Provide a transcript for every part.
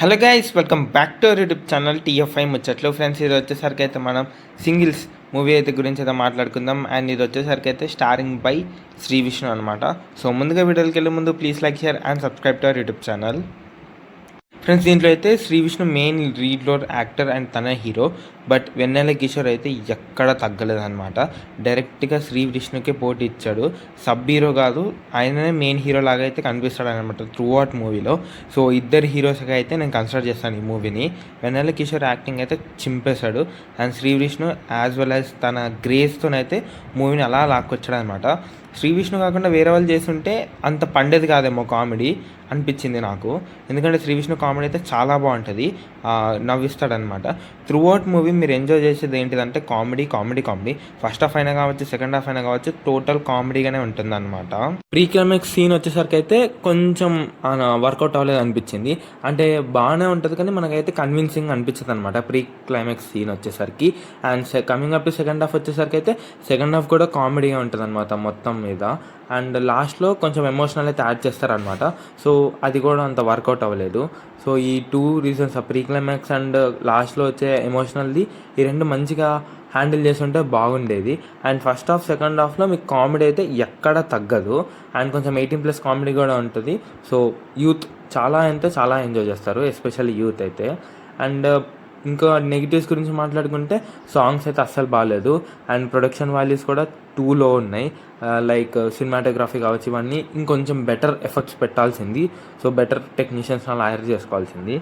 Hello guys, welcome back to our YouTube channel TFI ముచ్చట్లు. Friends, ఇది వచ్చేసరికి అయితే మనం సింగిల్స్ మూవీ అయితే గురించి అయితే మాట్లాడుకుందాం. అండ్ ఇది వచ్చేసరికి అయితే స్టారింగ్ బై శ్రీ విష్ణు అనమాట. సో ముందుగా వీడియోకి వెళ్ళే ముందు please like, share and subscribe to our YouTube channel. Friends, దీంట్లో అయితే Sree Vishnu main lead actor and తన హీరో. బట్ వెన్నెల కిషోర్ అయితే ఎక్కడ తగ్గలేదన్నమాట. డైరెక్ట్గా శ్రీ విష్ణుకే పోటీ ఇచ్చాడు. సబ్ హీరో కాదు, ఆయననే మెయిన్ హీరో లాగా అయితే కనిపిస్తాడు అనమాట త్రూ అవుట్ మూవీలో. సో ఇద్దరు హీరోస్గా అయితే నేను కన్సిడర్ చేస్తాను ఈ మూవీని. వెన్నెల కిషోర్ యాక్టింగ్ అయితే చింపేశాడు. And Sri Vishnu as well as తన గ్రేస్తోనైతే మూవీని అలా లాక్కొచ్చాడు అనమాట. శ్రీ విష్ణు కాకుండా వేరే వాళ్ళు చేస్తుంటే అంత పండేది కాదేమో కామెడీ అనిపించింది నాకు. ఎందుకంటే శ్రీ విష్ణు కామెడీ అయితే చాలా బాగుంటుంది, నవ్విస్తాడనమాట. త్రూ అవుట్ మూవీ మీరు ఎంజాయ్ చేసేది ఏంటిదంటే comedy comedy comedy. First half అయినా కావచ్చు, సెకండ్ హాఫ్ అయినా కావచ్చు, టోటల్ కామెడీగానే ఉంటుంది అనమాట. ప్రీ క్లైమాక్స్ సీన్ వచ్చేసరికి అయితే కొంచెం వర్కౌట్ అవ్వలేదు అనిపించింది. అంటే బాగానే ఉంటుంది కానీ మనకైతే కన్విన్సింగ్ అనిపించదు అనమాట ప్రీ క్లైమాక్స్ సీన్ వచ్చేసరికి. And coming up to second half వచ్చేసరికి అయితే సెకండ్ హాఫ్ కూడా కామెడీగా ఉంటుంది అనమాట మొత్తం మీద. అండ్ లాస్ట్లో కొంచెం ఎమోషనల్ అయితే యాడ్ చేస్తారనమాట. సో అది కూడా అంత వర్కౌట్ అవ్వలేదు. సో ఈ two reasons, pre climax and లాస్ట్లో వచ్చే ఎమోషనల్ది, ఈ రెండు మంచిగా హ్యాండిల్ చేస్తుంటే బాగుండేది. అండ్ ఫస్ట్ హాఫ్ సెకండ్ హాఫ్లో మీకు కామెడీ అయితే ఎక్కడ తగ్గదు. అండ్ కొంచెం 18+ కామెడీ కూడా ఉంటుంది. సో యూత్ చాలా అంటే చాలా ఎంజాయ్ చేస్తారు, ఎస్పెషల్లీ యూత్ అయితే. అండ్ ఇంకా నెగిటివ్స్ గురించి మాట్లాడుకుంటే సాంగ్స్ అయితే అస్సలు బాగాలేదు. అండ్ ప్రొడక్షన్ వాల్యూస్ కూడా టూ లో ఉన్నాయి. లైక్ సినిమాటోగ్రఫీ కావచ్చు, ఇవన్నీ ఇంకొంచెం బెటర్ ఎఫెక్ట్స్ పెట్టాల్సింది. సో బెటర్ టెక్నీషియన్స్ అలా హైర్ చేసుకోవాల్సింది.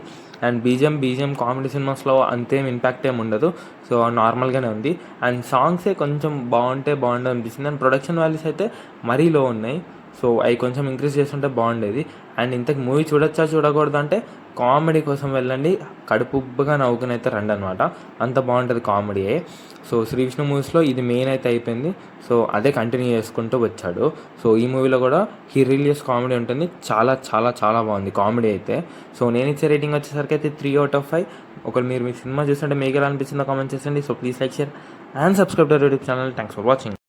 అండ్ బీజిఎం కామెడీ సినిమాస్లో అంతేం ఇంపాక్ట్ ఏమి ఉండదు. సో నార్మల్గానే ఉంది. అండ్ సాంగ్సే కొంచెం బాగుండు అనిపిస్తుంది. అండ్ ప్రొడక్షన్ వాల్యూస్ అయితే మరీ లో ఉన్నాయి. సో అవి కొంచెం ఇంక్రీజ్ చేస్తుంటే బాగుండేది. అండ్ ఇంతకు మూవీ చూడకూడదు అంటే కామెడీ కోసం వెళ్ళండి, కడుపుబ్బగా నవ్వుకుని అయితే రండి అనమాట. అంత బాగుంటుంది కామెడీయే. సో శ్రీ విష్ణు మూవీస్లో ఇది మెయిన్ అయితే అయిపోయింది. సో అదే కంటిన్యూ చేసుకుంటూ వచ్చాడు. సో ఈ మూవీలో కూడా హిరీలియస్ కామెడీ ఉంటుంది. చాలా చాలా చాలా బాగుంది కామెడీ అయితే. సో నేను ఇచ్చే రేటింగ్ వచ్చేసరికి అయితే 3/5. ఒకవేళ మీరు మీ సినిమా చూస్తుంటే మీకు ఎలా అనిపించిందో కామెంట్ చేయండి. So please like, share and subscribe to YouTube channel. Thanks for watching.